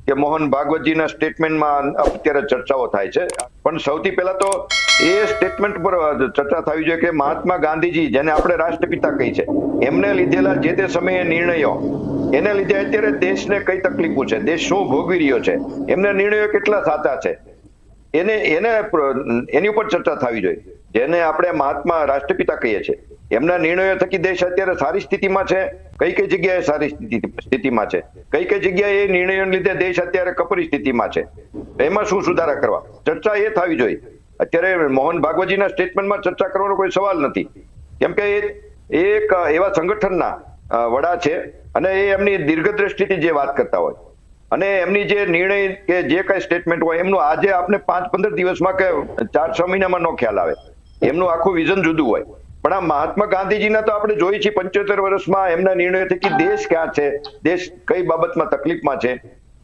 કે મોહન ભાગવતજીના સ્ટેટમેન્ટમાં અત્યારે ચર્ચાઓ થાય છે, પણ સૌથી પહેલા તો એ સ્ટેટમેન્ટ પર ચર્ચા થવી જોઈએ કે મહાત્મા ગાંધીજી, જેને આપણે રાષ્ટ્રપિતા કહી છે, એમને લીધેલા જે તે સમયે નિર્ણયો, એને લીધે અત્યારે દેશને કઈ તકલીફો છે, દેશ શું ભોગવી રહ્યો છે, એમના નિર્ણયો કેટલા સાચા છે, એની ઉપર ચર્ચા થવી જોઈએ. જેને આપણે મહાત્મા રાષ્ટ્રપિતા કહીએ છીએ, એમના નિર્ણયો થકી દેશ અત્યારે સારી સ્થિતિમાં છે, કઈ કઈ જગ્યાએ સારી સ્થિતિમાં છે, કઈ કઈ જગ્યાએ એ નિર્ણયોને લીધે દેશ અત્યારે કપરી સ્થિતિમાં છે, એમાં શું સુધારા કરવા, ચર્ચા એ થવી જોઈએ. અત્યારે મોહન ભાગવતજીના સ્ટેટમેન્ટમાં ચર્ચા કરવાનો કોઈ સવાલ નથી, કેમ કે એ એક એવા સંગઠનના વડા છે અને એ એમની દીર્ઘદ્રષ્ટિથી જે વાત કરતા હોય અને એમની જે નિર્ણય કે જે કઈ સ્ટેટમેન્ટ હોય એમનું આજે આપણે 5-15 દિવસમાં કે 4-6 મહિનામાં નો ખ્યાલ આવે, એમનું આખું વિઝન જુદું હોય. પણ આ મહાત્મા ગાંધીજીના તો આપણે જોઈએ છીએ 75 વર્ષમાં એમના નિર્ણયો થકી દેશ ક્યાં છે, દેશ કઈ બાબતમાં તકલીફમાં છે,